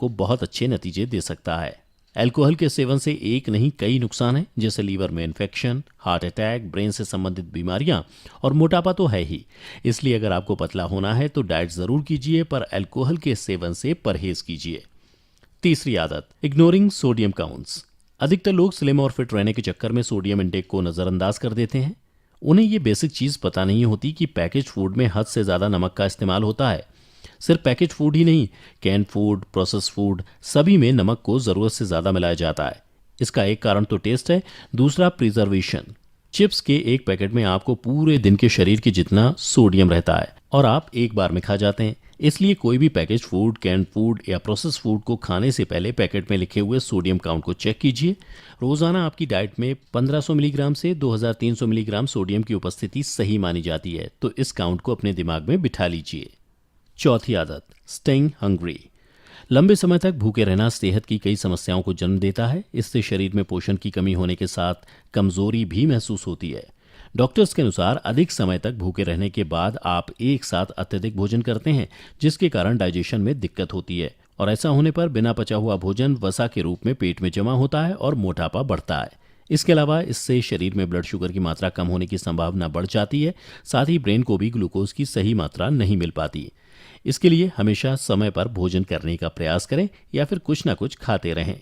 आपको बहुत अच्छे नतीजे दे सकता है। अल्कोहल के सेवन से एक नहीं कई नुकसान हैं, जैसे लीवर में इन्फेक्शन, हार्ट अटैक, ब्रेन से संबंधित बीमारियां और मोटापा तो है ही। इसलिए अगर आपको पतला होना है तो डाइट जरूर कीजिए, पर अल्कोहल के सेवन से परहेज कीजिए। तीसरी आदत, इग्नोरिंग सोडियम काउंट्स। अधिकतर लोग स्लिम और फिट रहने के चक्कर में सोडियम इंटेक को नज़रअंदाज कर देते हैं। उन्हें ये बेसिक चीज़ पता नहीं होती कि पैकेज फूड में हद से ज़्यादा नमक का इस्तेमाल होता है। सिर्फ पैकेज फूड ही नहीं, कैन फूड, प्रोसेस फूड, सभी में नमक को ज़रूरत से ज़्यादा मिलाया जाता है। इसका एक कारण तो टेस्ट है, दूसरा प्रिजर्वेशन। चिप्स के एक पैकेट में आपको पूरे दिन के शरीर के जितना सोडियम रहता है और आप एक बार में खा जाते हैं। इसलिए कोई भी पैकेज फूड, कैन फूड या प्रोसेस फूड को खाने से पहले पैकेट में लिखे हुए सोडियम काउंट को चेक कीजिए। रोजाना आपकी डाइट में 1500 मिलीग्राम से 2300 मिलीग्राम सोडियम की उपस्थिति सही मानी जाती है, तो इस काउंट को अपने दिमाग में बिठा लीजिए। चौथी आदत, स्टेइंग हंग्री। लंबे समय तक भूखे रहना सेहत की कई समस्याओं को जन्म देता है। इससे शरीर में पोषण की कमी होने के साथ कमजोरी भी महसूस होती है। डॉक्टर्स के अनुसार अधिक समय तक भूखे रहने के बाद आप एक साथ अत्यधिक भोजन करते हैं, जिसके कारण डाइजेशन में दिक्कत होती है, और ऐसा होने पर बिना पचा हुआ भोजन वसा के रूप में पेट में जमा होता है और मोटापा बढ़ता है। इसके अलावा इससे शरीर में ब्लड शुगर की मात्रा कम होने की संभावना बढ़ जाती है। साथ ही ब्रेन को भी ग्लूकोज की सही मात्रा नहीं मिल पाती। इसके लिए हमेशा समय पर भोजन करने का प्रयास करें या फिर कुछ ना कुछ खाते रहें।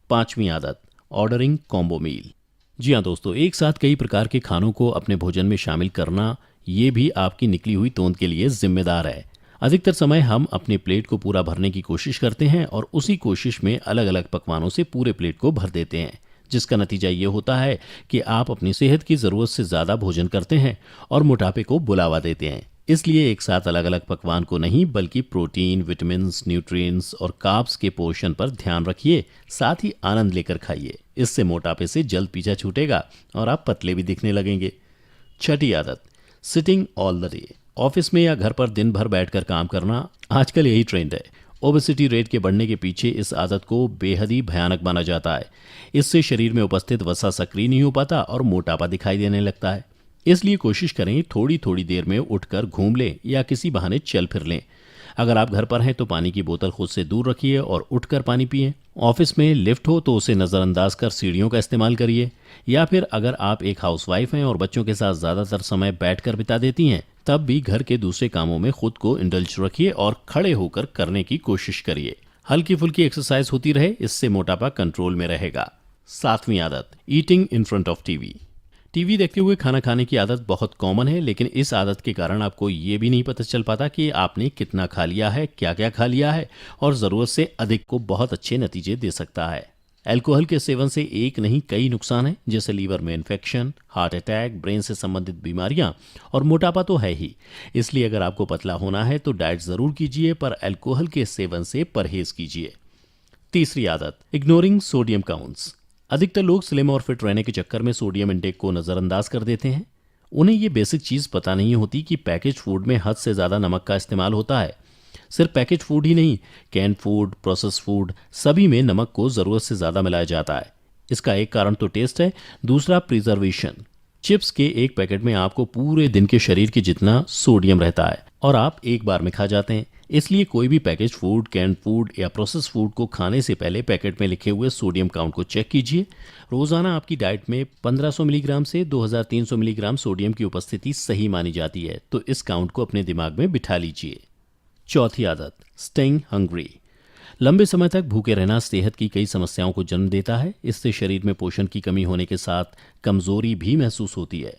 पांचवी आदत, ऑर्डरिंग कॉम्बो मील। जी हाँ दोस्तों, एक साथ कई प्रकार के खानों को अपने भोजन में शामिल करना, ये भी आपकी निकली हुई तोंद के लिए जिम्मेदार है। अधिकतर समय हम अपनी प्लेट को पूरा भरने की कोशिश करते हैं और उसी कोशिश में अलग अलग पकवानों से पूरे प्लेट को भर देते हैं, जिसका नतीजा ये होता है कि आप अपनी सेहत की ज़रूरत से ज़्यादा भोजन करते हैं और मोटापे को बुलावा देते हैं। इसलिए एक साथ अलग अलग पकवान को नहीं, बल्कि प्रोटीन, विटामिन्स, न्यूट्रिएंट्स और कार्ब्स के पोषण पर ध्यान रखिए। साथ ही आनंद लेकर खाइए। इससे मोटापे से जल्द पीछा छूटेगा और आप पतले भी दिखने लगेंगे। छठी आदत, sitting all the day. Office में या घर पर दिन भर बैठकर काम करना आजकल यही ट्रेंड है। ओबेसिटी रेट के बढ़ने के पीछे इस आदत को बेहद ही भयानक माना जाता है। इससे शरीर में उपस्थित वसा सक्रिय नहीं हो पाता और मोटापा दिखाई देने लगता है। इसलिए कोशिश करें थोड़ी थोड़ी देर में उठकर घूम लें या किसी बहाने चल फिर लें। अगर आप घर पर हैं तो पानी की बोतल खुद से दूर रखिए और उठकर पानी पिएं। ऑफिस में लिफ्ट हो तो उसे नज़रअंदाज कर सीढ़ियों का इस्तेमाल करिए, या फिर अगर आप एक हाउसवाइफ हैं और बच्चों के साथ ज़्यादातर समय बैठकर बिता देती हैं, तब भी घर के दूसरे कामों में खुद को इंडल्ज रखिए और खड़े होकर करने की कोशिश करिए। हल्की फुल्की एक्सरसाइज होती रहे, इससे मोटापा कंट्रोल में रहेगा। सातवीं आदत, eating in front of TV. TV देखते हुए खाना खाने की आदत बहुत कॉमन है, लेकिन इस आदत के कारण आपको ये भी नहीं पता चल पाता कि आपने कितना खा लिया है, क्या क्या खा लिया है, और ज़रूरत से अधिक को बहुत अच्छे नतीजे दे सकता है। अल्कोहल के सेवन से एक नहीं कई नुकसान हैं, जैसे लीवर में इन्फेक्शन, हार्ट अटैक, ब्रेन से संबंधित बीमारियां और मोटापा तो है ही। इसलिए अगर आपको पतला होना है तो डाइट ज़रूर कीजिए, पर अल्कोहल के सेवन से परहेज कीजिए। तीसरी आदत, इग्नोरिंग सोडियम काउंट्स। अधिकतर लोग स्लिम और फिट रहने के चक्कर में सोडियम इंटेक को नज़रअंदाज कर देते हैं। उन्हें ये बेसिक चीज़ पता नहीं होती कि पैकेज फूड में हद से ज़्यादा नमक का इस्तेमाल होता है। सिर्फ पैकेज फूड ही नहीं, कैन फूड, प्रोसेस फूड, सभी में नमक को ज़रूरत से ज़्यादा मिलाया जाता है। इसका एक कारण तो टेस्ट है, दूसरा प्रिजर्वेशन। चिप्स के एक पैकेट में आपको पूरे दिन के शरीर के जितना सोडियम रहता है और आप एक बार में खा जाते हैं। इसलिए कोई भी पैकेज फूड, कैन फूड या प्रोसेस फूड को खाने से पहले पैकेट में लिखे हुए सोडियम काउंट को चेक कीजिए। रोजाना आपकी डाइट में 1500 मिलीग्राम से 2300 मिलीग्राम सोडियम की उपस्थिति सही मानी जाती है, तो इस काउंट को अपने दिमाग में बिठा लीजिए। चौथी आदत, स्टेइंग हंग्री। लंबे समय तक भूखे रहना सेहत की कई समस्याओं को जन्म देता है। इससे शरीर में पोषण की कमी होने के साथ कमजोरी भी महसूस होती है।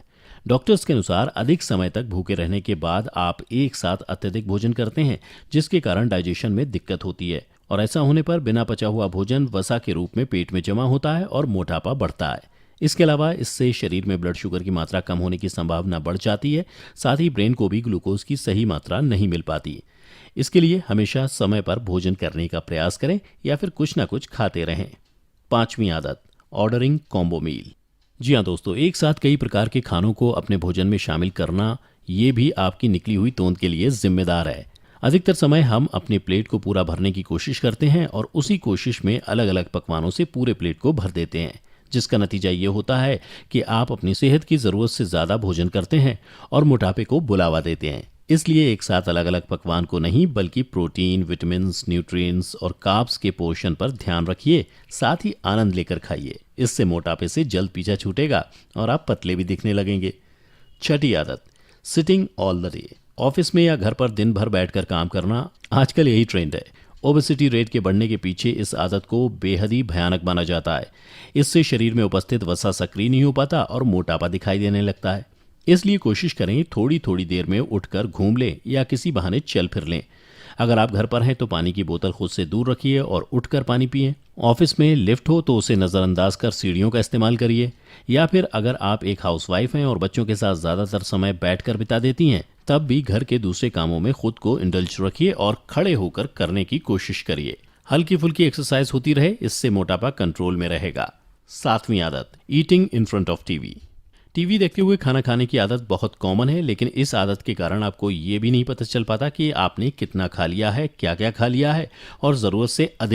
डॉक्टर्स के अनुसार अधिक समय तक भूखे रहने के बाद आप एक साथ अत्यधिक भोजन करते हैं, जिसके कारण डाइजेशन में दिक्कत होती है, और ऐसा होने पर बिना पचा हुआ भोजन वसा के रूप में पेट में जमा होता है और मोटापा बढ़ता है। इसके अलावा इससे शरीर में ब्लड शुगर की मात्रा कम होने की संभावना बढ़ जाती है। साथ ही ब्रेन को भी ग्लूकोज की सही मात्रा नहीं मिल पाती। इसके लिए हमेशा समय पर भोजन करने का प्रयास करें या फिर कुछ ना कुछ खाते रहें। पांचवी आदत, ऑर्डरिंग कॉम्बो मील। जी हाँ दोस्तों, एक साथ कई प्रकार के खानों को अपने भोजन में शामिल करना, ये भी आपकी निकली हुई तोंद के लिए जिम्मेदार है। अधिकतर समय हम अपनी प्लेट को पूरा भरने की कोशिश करते हैं और उसी कोशिश में अलग अलग पकवानों से पूरे प्लेट को भर देते हैं, जिसका नतीजा ये होता है कि आप अपनी सेहत की ज़रूरत से ज़्यादा भोजन करते हैं और मोटापे को बुलावा देते हैं। इसलिए एक साथ अलग अलग पकवान को नहीं बल्कि प्रोटीन, विटामिन्स, न्यूट्रिएंट्स और कार्ब्स के पोर्शन पर ध्यान रखिए। साथ ही आनंद लेकर खाइए। इससे मोटापे से जल्द पीछा छूटेगा और आप पतले भी दिखने लगेंगे। छठी आदत, sitting all the day. Office में या घर पर दिन भर बैठकर काम करना आजकल यही ट्रेंड है। ओबेसिटी रेट के बढ़ने के पीछे इस आदत को बेहद ही भयानक माना जाता है। इससे शरीर में उपस्थित वसा सक्रिय नहीं हो पाता और मोटापा दिखाई देने लगता है। इसलिए कोशिश करें थोड़ी थोड़ी देर में उठकर घूम लें या किसी बहाने चल फिर लें। अगर आप घर पर हैं तो पानी की बोतल खुद से दूर रखिए और उठकर पानी पिएं। ऑफिस में लिफ्ट हो तो उसे नज़रअंदाज कर सीढ़ियों का इस्तेमाल करिए। या फिर अगर आप एक हाउसवाइफ हैं और बच्चों के साथ ज़्यादातर समय बैठकर बिता देती हैं, तब भी घर के दूसरे कामों में खुद को इंडल्ज रखिए और खड़े होकर करने की कोशिश करिए। हल्की फुल्की एक्सरसाइज होती रहे, इससे मोटापा कंट्रोल में रहेगा। सातवीं आदत, eating in front of TV. TV देखते हुए खाना खाने की आदत बहुत कॉमन है, लेकिन इस आदत के कारण आपको ये भी नहीं पता चल पाता कि आपने कितना खा लिया है, क्या क्या खा लिया है और ज़रूरत से अधिक